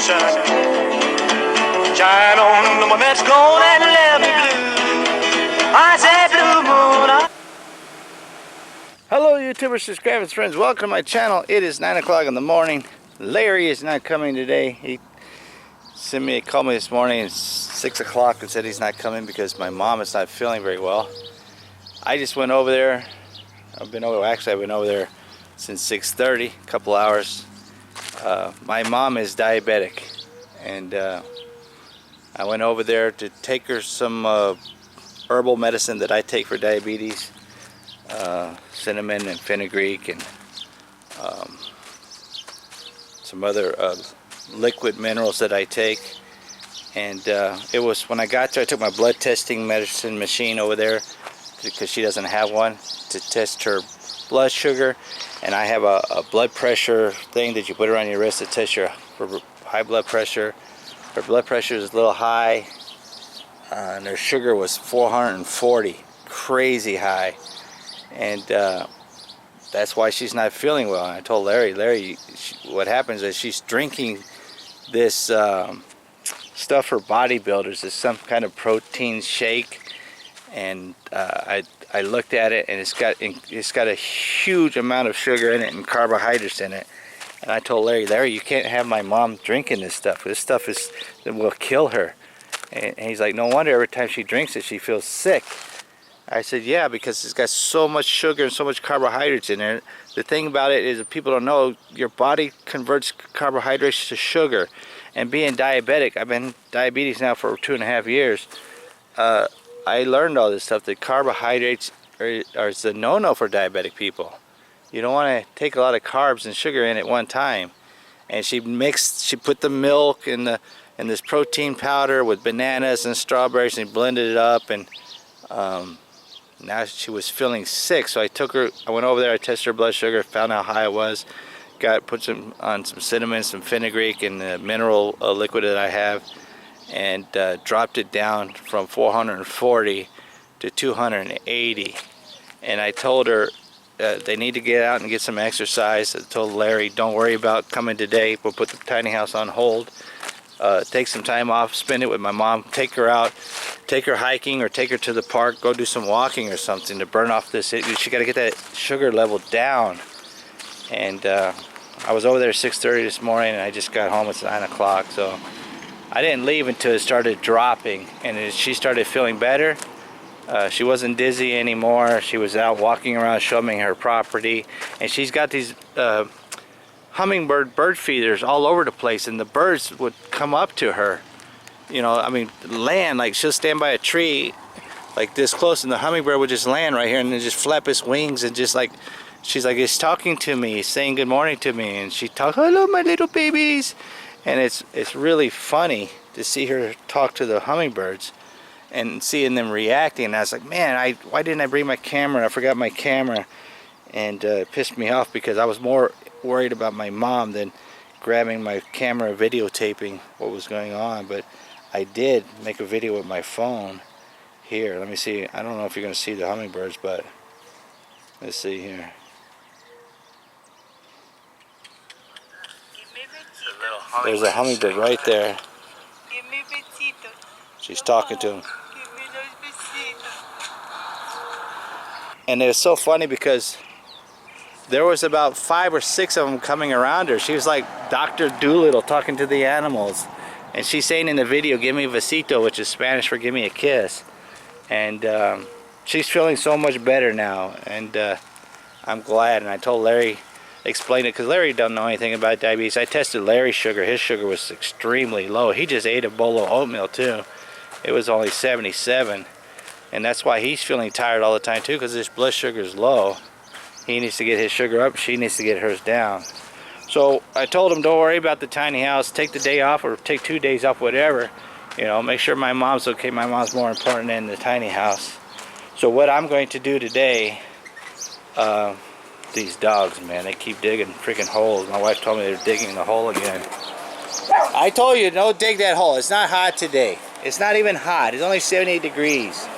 sun. Shine on my Mets gold and let me blue. I said blue moon. Hello YouTubers, subscribers, friends, welcome to my channel. It is 9 o'clock in the morning. Larry is not coming today. He called me this morning at 6 o'clock and said he's not coming because my mom is not feeling very well. I just went over there. I've been over there since 6:30, a couple hours. My mom is diabetic, and I went over there to take her some herbal medicine that I take for diabetes, cinnamon and fenugreek, and some other liquid minerals that I take. And it was when I got there, I took my blood testing medicine machine over there because she doesn't have one, to test her blood sugar. And I have a blood pressure thing that you put around your wrist to test your high blood pressure. Her blood pressure is a little high, and her sugar was 440, crazy high. And that's why she's not feeling well. And I told Larry, what happens is she's drinking this stuff for bodybuilders. It's some kind of protein shake. And I looked at it, and it's got a huge amount of sugar in it and carbohydrates in it. And I told Larry, you can't have my mom drinking this stuff. This stuff will kill her. And he's like, no wonder every time she drinks it, she feels sick. I said, yeah, because it's got so much sugar and so much carbohydrates in it. The thing about it is, if people don't know, your body converts carbohydrates to sugar. And being diabetic, I've been diabetes now for 2.5 years. I learned all this stuff, that carbohydrates are the no-no for diabetic people. You don't want to take a lot of carbs and sugar in at one time. And she put the milk and this protein powder with bananas and strawberries, and blended it up, and now she was feeling sick. So I went over there, I tested her blood sugar, found out how high it was, put on some cinnamon, some fenugreek, and the mineral liquid that I have, and dropped it down from 440 to 280. And I told her they need to get out and get some exercise. I told Larry, don't worry about coming today. We'll put the tiny house on hold. Take some time off, spend it with my mom, take her out, take her hiking, or take her to the park, go do some walking or something to burn off this. She got to get that sugar level down. And I was over there at 6:30 this morning, and I just got home. It's 9 o'clock, so I didn't leave until it started dropping, and as she started feeling better. She wasn't dizzy anymore. She was out walking around showing her property, and she's got these hummingbird bird feeders all over the place, and the birds would come up to her, land, like she'll stand by a tree like this close, and the hummingbird would just land right here and then just flap its wings, and just like she's like, it's talking to me, saying good morning to me, and she talks, hello my little babies. And it's really funny to see her talk to the hummingbirds and seeing them reacting. And I was like, man, why didn't I bring my camera? I forgot my camera, and it pissed me off because I was more worried about my mom than grabbing my camera, videotaping what was going on. But I did make a video with my phone. Here, let me see. I don't know if you're going to see the hummingbirds, but let's see here. There's a hummingbird right there. She's talking to him. And it was so funny because there was about 5 or 6 of them coming around her. She was like Dr. Dolittle talking to the animals. And she's saying in the video, give me a besito, which is Spanish for give me a kiss. And she's feeling so much better now. And I'm glad. And I told Larry, explain it, because Larry doesn't know anything about diabetes. I tested Larry's sugar. His sugar was extremely low. He just ate a bowl of oatmeal too. It was only 77, and that's why he's feeling tired all the time too, because his blood sugar is low. He needs to get his sugar up, she needs to get hers down. So I told him, don't worry about the tiny house, take the day off or take 2 days off, whatever, make sure my mom's okay. My mom's more important than the tiny house. So what I'm going to do today, these dogs, man, they keep digging freaking holes. My wife told me they're digging the hole again. I told you, don't dig that hole. It's not hot today. It's not even hot. It's only 78 degrees.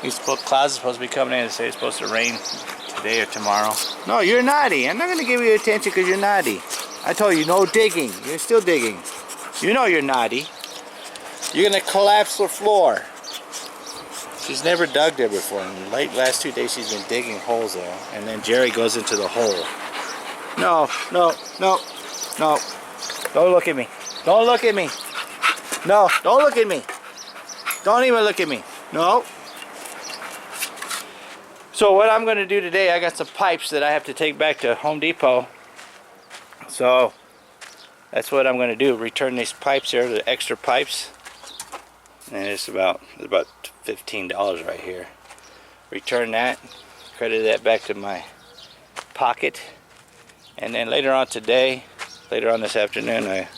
These clouds are supposed to be coming in and say it's supposed to rain today or tomorrow. No, you're naughty. I'm not going to give you attention because you're naughty. I told you, no digging. You're still digging. You know you're naughty. You're gonna collapse the floor. She's never dug there before. And last 2 days she's been digging holes there. And then Jerry goes into the hole. No, no, no, no. Don't look at me. Don't look at me. No, don't look at me. Don't even look at me. No. So what I'm gonna do today, I got some pipes that I have to take back to Home Depot. So that's what I'm gonna do. Return these pipes here, the extra pipes. And it's about $15 right here. Return that, credit that back to my pocket, and then later on today, later on this afternoon,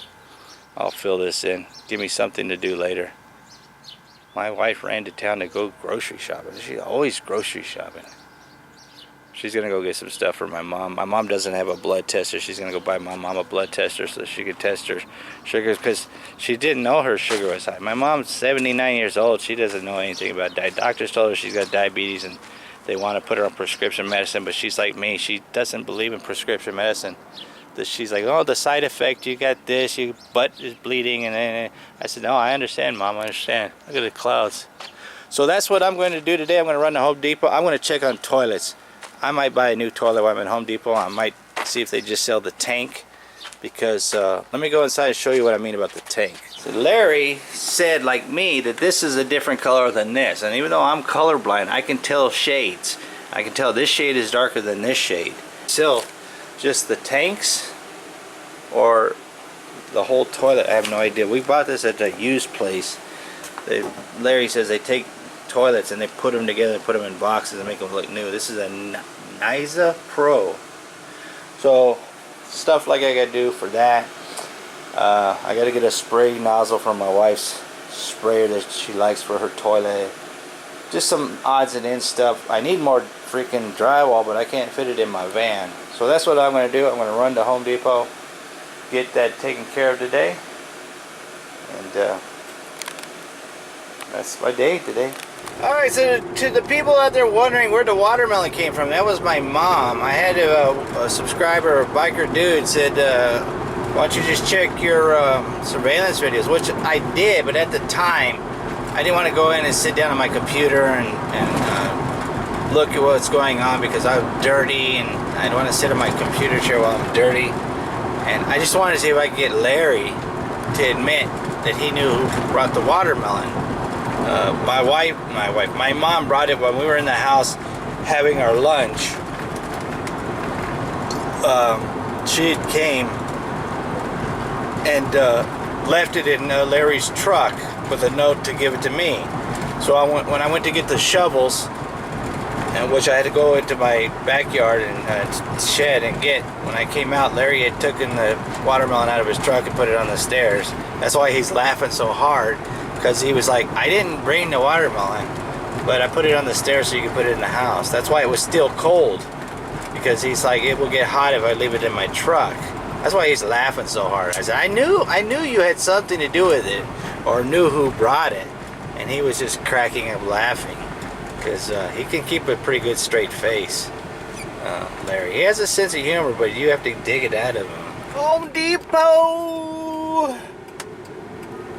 I'll fill this in. Give me something to do later. My wife ran to town to go grocery shopping. She's always grocery shopping. She's gonna go get some stuff for my mom. My mom doesn't have a blood tester. She's gonna go buy my mom a blood tester so she could test her sugar, because she didn't know her sugar was high. My mom's 79 years old. She doesn't know anything about diabetes. Doctors told her she's got diabetes and they want to put her on prescription medicine, but she's like me. She doesn't believe in prescription medicine. She's like, oh, the side effect, you got this, your butt is bleeding, and then I said, no, I understand, Mom, I understand. Look at the clouds. So that's what I'm going to do today. I'm going to run to Home Depot. I'm going to check on toilets. I might buy a new toilet while I'm at Home Depot. I might see if they just sell the tank, because let me go inside and show you what I mean about the tank. So Larry said, like me, that this is a different color than this, and even though I'm colorblind, I can tell shades. I can tell this shade is darker than this shade. Still, just the tanks or the whole toilet, I have no idea. We bought this at the used place. Larry says they take toilets and they put them together and put them in boxes and make them look new. This is a Niza Pro. So stuff like I gotta do for that. I gotta get a spray nozzle from my wife's sprayer that she likes for her toilet. Just some odds and ends stuff. I need more freaking drywall, but I can't fit it in my van. So that's what I'm gonna do. I'm gonna run to Home Depot, get that taken care of today, and that's my day today. Alright, so to the people out there wondering where the watermelon came from, that was my mom. I had a subscriber, a biker dude, said, why don't you just check your surveillance videos, which I did, but at the time, I didn't want to go in and sit down on my computer and look at what's going on, because I'm dirty, and I don't want to sit on my computer chair while I'm dirty. And I just wanted to see if I could get Larry to admit that he knew who brought the watermelon. My mom brought it when we were in the house having our lunch. She came and left it in Larry's truck with a note to give it to me. So when I went to get the shovels, which I had to go into my backyard and shed and get, when I came out, Larry had taken the watermelon out of his truck and put it on the stairs. That's why he's laughing so hard, because he was like, I didn't bring the watermelon, but I put it on the stairs so you could put it in the house. That's why it was still cold, because he's like, it will get hot if I leave it in my truck. That's why he's laughing so hard. I said, I knew you had something to do with it, or knew who brought it. And he was just cracking up laughing, because he can keep a pretty good straight face, Larry. He has a sense of humor, but you have to dig it out of him. Home Depot!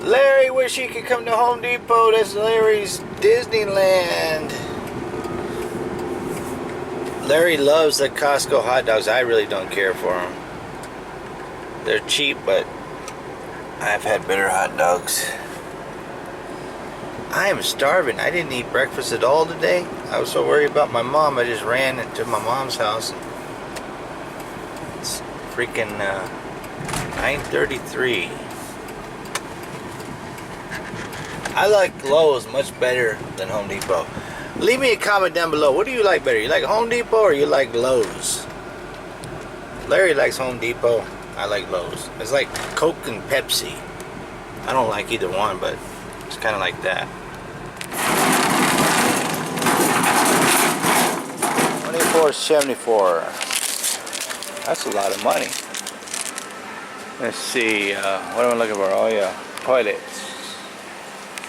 Larry wish he could come to Home Depot. That's Larry's Disneyland. Larry loves the Costco hot dogs. I really don't care for them. They're cheap, but I've had better hot dogs. I am starving. I didn't eat breakfast at all today. I was so worried about my mom, I just ran into my mom's house. It's freaking 9:33. I like Lowe's much better than Home Depot. Leave me a comment down below. What do you like better? You like Home Depot or you like Lowe's? Larry likes Home Depot. I like Lowe's. It's like Coke and Pepsi. I don't like either one, but it's kind of like that. 24.74. That's a lot of money. Let's see. What am I looking for? Oh yeah, toilets.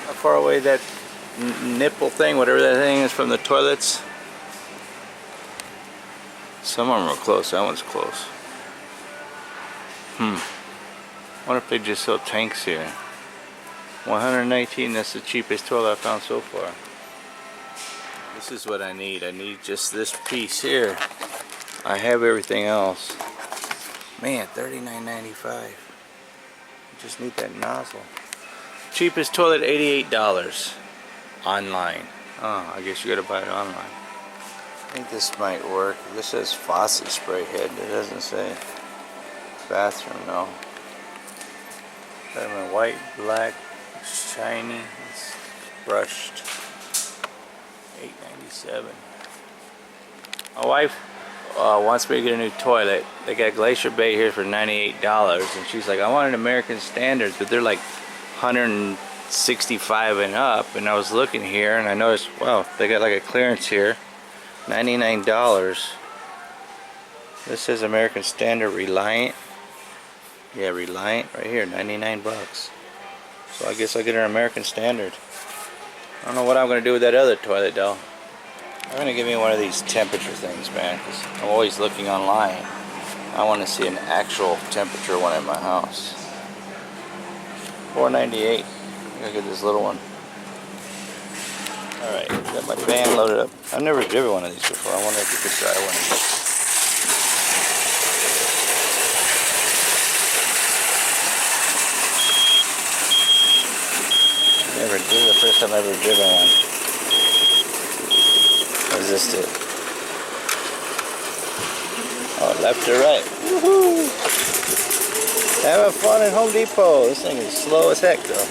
How far away that nipple thing, whatever that thing is, from the toilets? Some of them are close. That one's close. wonder if they just sell tanks here. 119, that's the cheapest toilet I found so far. This is what I need. I need just this piece here. I have everything else. Man, $39.95. Just need that nozzle. Cheapest toilet, $88 online. Oh, I guess you gotta buy it online. I think this might work. This says faucet spray head. It doesn't say bathroom, no. Diamond white, black, shiny, it's brushed. $8.97. My wife wants me to get a new toilet. They got Glacier Bay here for $98, and she's like, I want an American Standard, but they're like 165 and up. And I was looking here, and I noticed, wow, they got like a clearance here, $99. This says American Standard Reliant. Yeah, Reliant right here, 99 bucks. So I guess I'll get an American Standard. I don't know what I'm gonna do with that other toilet though. I'm gonna give me one of these temperature things, man, because I'm always looking online. I want to see an actual temperature one in my house. $4.98. I'm gonna get this little one. All right, got my van loaded up. I've never driven one of these before. I wonder if you could try one. This is the first time I've ever driven one. What does this do? Oh, left or right? Woohoo! Having fun at Home Depot. This thing is slow as heck, though.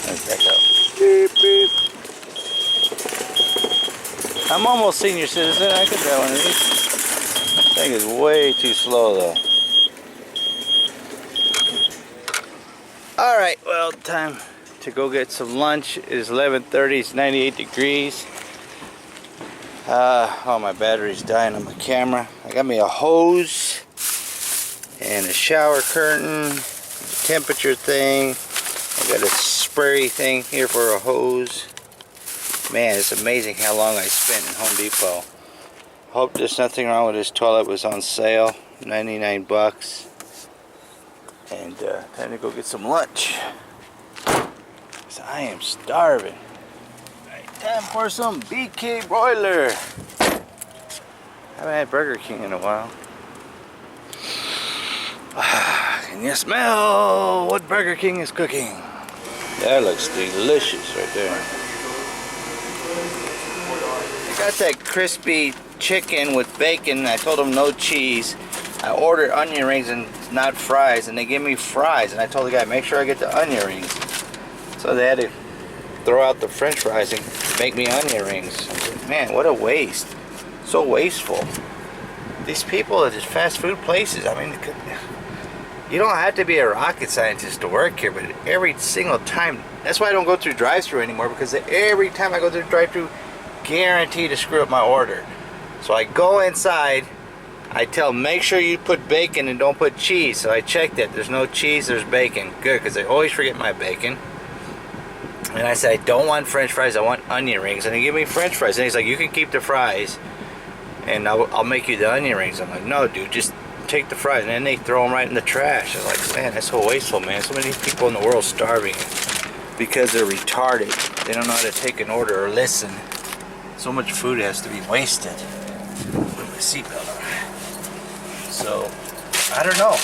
Let's back up. Beep, beep. I'm almost senior citizen. I could drive one of these. This thing is way too slow, though. All right, well, time to go get some lunch. It is 11:30. It's 98 degrees. Oh, my battery's dying on my camera. I got me a hose and a shower curtain, a temperature thing. I got a spray thing here for a hose. Man, it's amazing how long I spent in Home Depot. Hope there's nothing wrong with this toilet. It was on sale, 99 bucks. And time to go get some lunch. Cause I am starving. Alright, time for some BK broiler. Haven't had Burger King in a while. Can you smell what Burger King is cooking? That looks delicious right there. I got that crispy chicken with bacon. I told them no cheese. I ordered onion rings and not fries, and they gave me fries, and I told the guy, make sure I get the onion rings. So they had to throw out the french fries and make me onion rings. I said, man, what a waste. So wasteful. These people at these fast food places, I mean, you don't have to be a rocket scientist to work here, but every single time, that's why I don't go through drive-thru anymore, because every time I go through drive-thru, guaranteed to screw up my order. So I go inside, I tell them, make sure you put bacon and don't put cheese. So I checked it. There's no cheese, there's bacon. Good, because I always forget my bacon. And I said, I don't want french fries, I want onion rings. And they give me french fries. And he's like, you can keep the fries, and I'll make you the onion rings. I'm like, no, dude, just take the fries. And then they throw them right in the trash. I'm like, man, that's so wasteful, man. So many people in the world starving because they're retarded. They don't know how to take an order or listen. So much food has to be wasted. Put my seatbelt on. So, I don't know.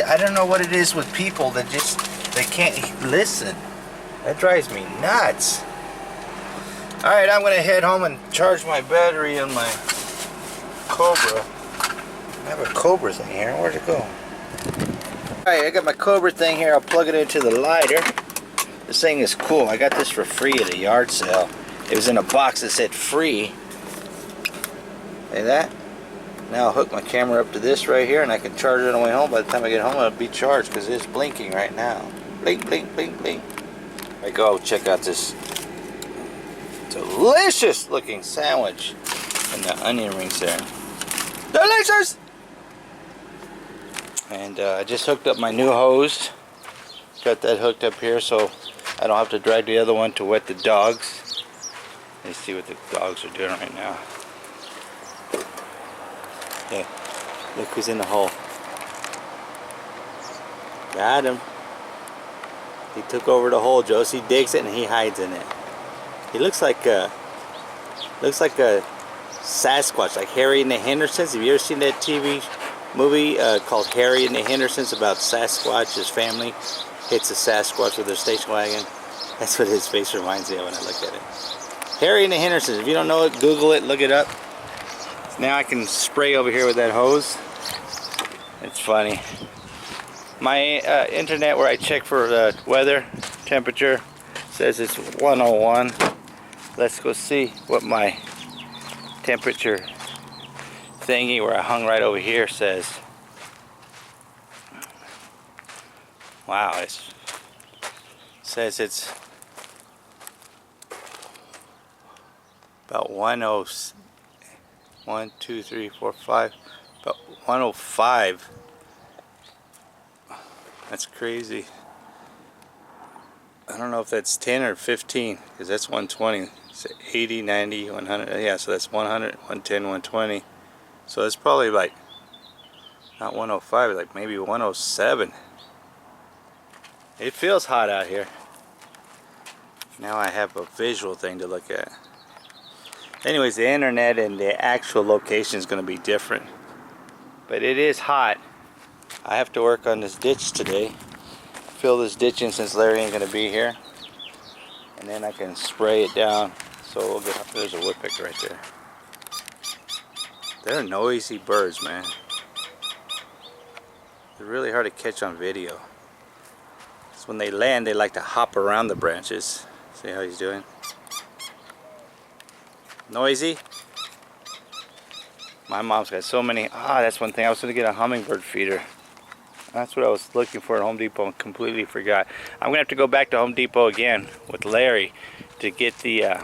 I don't know what it is with people that just, they can't listen. That drives me nuts. Alright, I'm going to head home and charge my battery on my Cobra. I have a Cobra thing here. Where'd it go? Alright, I got my Cobra thing here. I'll plug it into the lighter. This thing is cool. I got this for free at a yard sale. It was in a box that said free. See that? Now I'll hook my camera up to this right here, and I can charge it on the way home. By the time I get home, it'll be charged because it's blinking right now. Blink, blink, blink, blink. I go check out this delicious looking sandwich and the onion rings there. Delicious! And I just hooked up my new hose. Got that hooked up here so I don't have to drag the other one to wet the dogs. Let's see what the dogs are doing right now. Yeah, look who's in the hole. Got him. He took over the hole. Josie digs it and he hides in it. He looks like a Sasquatch, like Harry and the Hendersons. Have you ever seen that TV movie called Harry and the Hendersons about Sasquatch? His family hits a Sasquatch with their station wagon. That's what his face reminds me of when I look at it. Harry and the Hendersons. If you don't know it, Google it, look it up. Now I can spray over here with that hose. It's funny. My internet where I check for the weather temperature says it's 101. Let's go see what my temperature thingy where I hung right over here says. Wow, it says it's about 1, 2, 3, 4, 5, about 105. That's crazy. I don't know if that's 10 or 15 because that's 120. It's 80, 90, 100. Yeah, so that's 100, 110, 120. So it's probably like not 105, like maybe 107. It feels hot out here. Now I have a visual thing to look at. Anyways, the internet and the actual location is going to be different. But it is hot. I have to work on this ditch today. Fill this ditch in since Larry ain't going to be here. And then I can spray it down. So we'll get, there's a woodpecker right there. They're noisy birds, man. They're really hard to catch on video. So when they land, they like to hop around the branches. See how he's doing? Noisy. My mom's got so many. That's one thing. I was going to get a hummingbird feeder. That's what I was looking for at Home Depot and completely forgot. I'm going to have to go back to Home Depot again with Larry to get the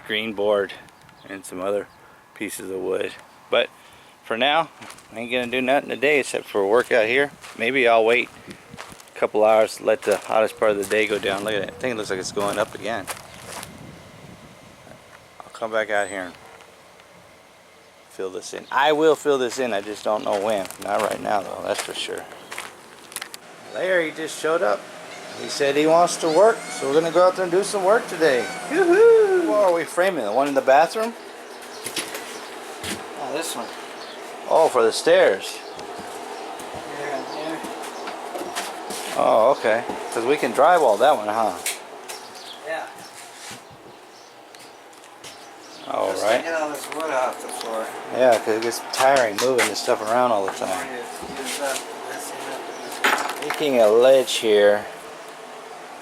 green board and some other pieces of wood. But for now, I ain't going to do nothing today except for work out here. Maybe I'll wait a couple hours, let the hottest part of the day go down. Look at it. I think it looks like it's going up again. I'll come back out here and fill this in. I will fill this in, I just don't know when. Not right now though, that's for sure. Larry just showed up. He said he wants to work, so we're gonna go out there and do some work today. Woohoo! What are we framing? The one in the bathroom? Oh, this one. Oh, for the stairs. Here and here. Oh, okay. Because we can drywall that one, huh? Yeah. All Just right. to get all this wood off the floor. Yeah, because it gets tiring moving this stuff around all the time. Use up this and Making a ledge here.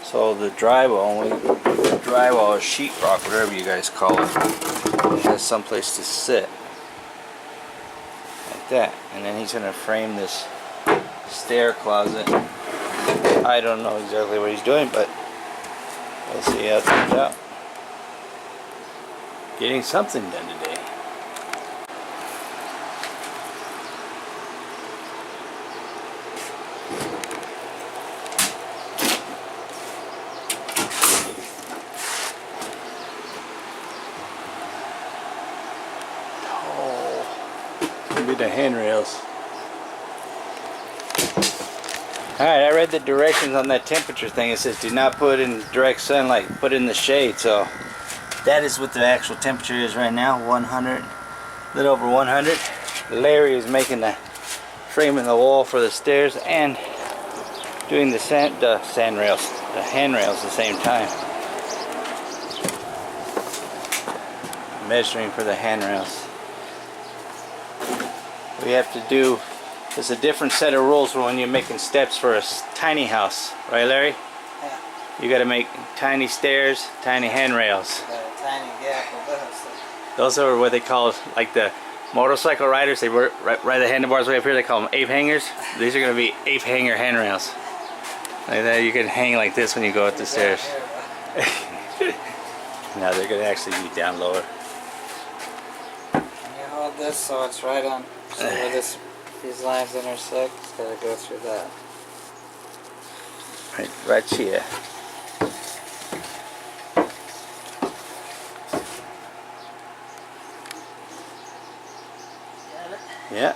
So the drywall, or sheetrock, whatever you guys call it, has someplace to sit. Like that. And then he's going to frame this stair closet. I don't know exactly what he's doing, but we'll see how it turns out. Getting something done today. Maybe the handrails. Alright, I read the directions on that temperature thing. It says do not put in direct sunlight, put in the shade. So that is what the actual temperature is right now, 100, a little over 100. Larry is making the frame in the wall for the stairs and doing the handrails at the same time. Measuring for the handrails. We have to do, there's a different set of rules for when you're making steps for a tiny house, right Larry? Yeah. You got to make tiny stairs, tiny handrails. Got a tiny gap above. Those are what they call, like the motorcycle riders, they ride the handlebars way up here, they call them ape hangers. These are going to be ape hanger handrails. Like that, you can hang like this when you go up the stairs. No, they're going to actually be down lower. You hold this so it's right on, so where these lines intersect, it's got to go through that. Right here. Got it? Yeah.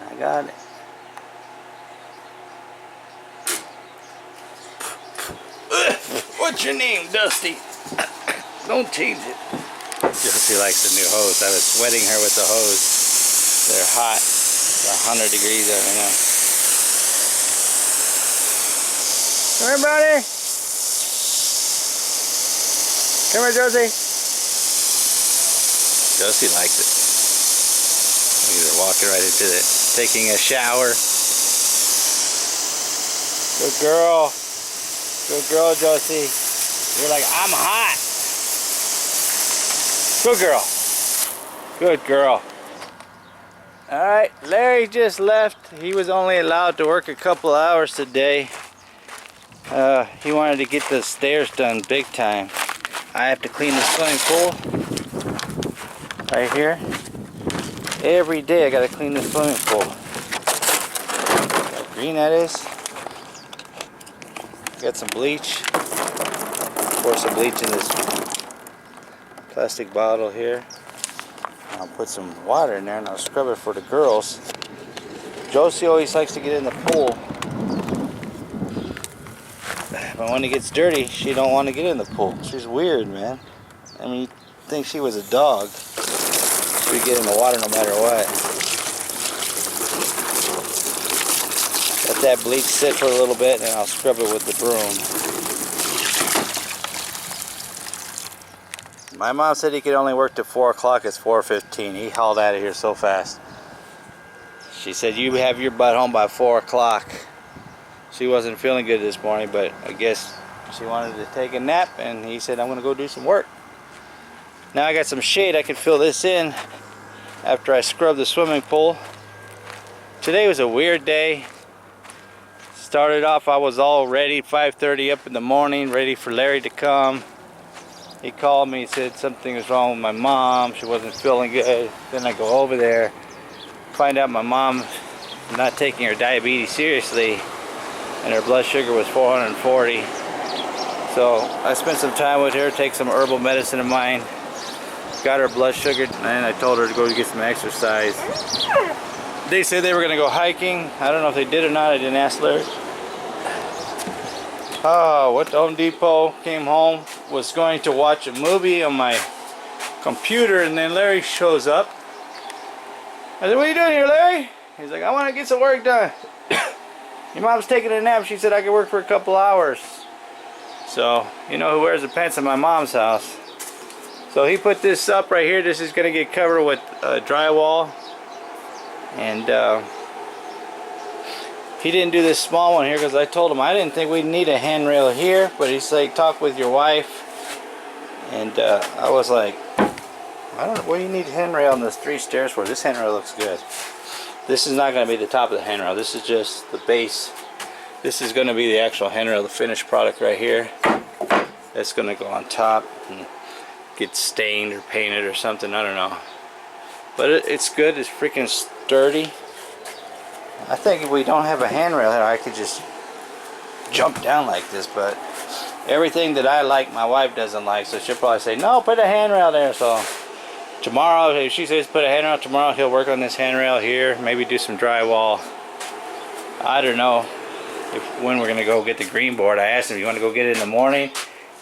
I got it. What's your name, Dusty? Don't change it. Josie likes the new hose. I was wetting her with the hose. They're hot. It's 100 degrees out right now. Come here, Brownie. Come here, Josie. Josie likes it. Look at her walking right into it. Taking a shower. Good girl. Good girl, Josie. You're like, I'm hot. Good girl. Good girl. Alright, Larry just left. He was only allowed to work a couple hours today. He wanted to get the stairs done big time. I have to clean the swimming pool right here. Every day I gotta clean the swimming pool. How green that is. Got some bleach. Pour some bleach in this plastic bottle here. I'll put some water in there and I'll scrub it for the girls. Josie always likes to get in the pool. But when it gets dirty, she don't want to get in the pool. She's weird, man. I mean, you'd think she was a dog. She would get in the water no matter what. Let that bleach sit for a little bit and I'll scrub it with the broom. My mom said he could only work till 4 o'clock. It's 4:15. He hauled out of here so fast. She said, you have your butt home by 4 o'clock. She wasn't feeling good this morning, but I guess she wanted to take a nap, and he said, I'm going to go do some work. Now I got some shade. I can fill this in after I scrub the swimming pool. Today was a weird day. Started off, I was all ready, 5:30 up in the morning, ready for Larry to come. He called me, said something was wrong with my mom. She wasn't feeling good. Then I go over there, find out my mom not taking her diabetes seriously, and her blood sugar was 440. So I spent some time with her, take some herbal medicine of mine, got her blood sugar, and I told her to go get some exercise. They said they were going to go hiking. I don't know if they did or not. I didn't ask Larry. Went to Home Depot, came home, was going to watch a movie on my computer, and then Larry shows up. I said, what are you doing here, Larry? He's like, I want to get some work done. Your mom's taking a nap. She said I could work for a couple hours. So, you know who wears the pants in my mom's house. So he put this up right here. This is going to get covered with drywall. And he didn't do this small one here because I told him I didn't think we'd need a handrail here. But he's like, talk with your wife. And I was like, I don't know, what do you need a handrail on the 3 stairs for? This handrail looks good. This is not going to be the top of the handrail. This is just the base. This is going to be the actual handrail, the finished product right here. That's going to go on top and get stained or painted or something. I don't know. But it's good. It's freaking sturdy. I think if we don't have a handrail here, I could just jump down like this. But everything that I like, my wife doesn't like. So she'll probably say, no, put a handrail there. So tomorrow, if she says put a handrail, tomorrow he'll work on this handrail here. Maybe do some drywall. I don't know when we're going to go get the green board. I asked him, you want to go get it in the morning?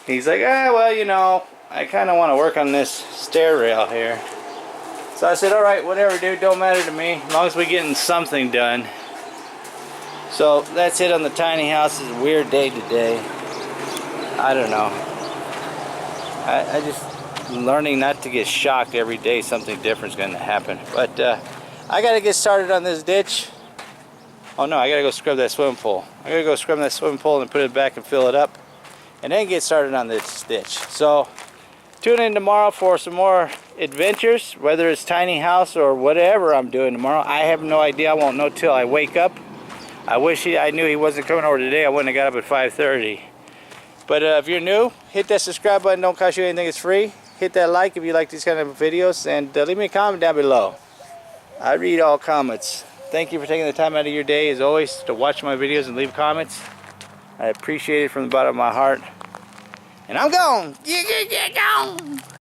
He's like, well, you know, I kind of want to work on this stair rail here. So I said, alright, whatever, dude, don't matter to me, as long as we're getting something done. So that's it on the tiny house. It's a weird day today. I don't know. I just learning not to get shocked every day. Something different is going to happen. But I got to get started on this ditch. Oh no, I got to go scrub that swimming pool. I got to go scrub that swimming pool and put it back and fill it up. And then get started on this ditch. So tune in tomorrow for some more adventures, whether it's tiny house or whatever I'm doing tomorrow. I have no idea. I won't know till I wake up. I wish I knew he wasn't coming over today. I wouldn't have got up at 5:30. But if you're new, hit that subscribe button. Don't cost you anything. It's free. Hit that like if you like these kind of videos, and leave me a comment down below. I read all comments. Thank you for taking the time out of your day, as always, to watch my videos and leave comments. I appreciate it from the bottom of my heart. And I'm gone. Gone.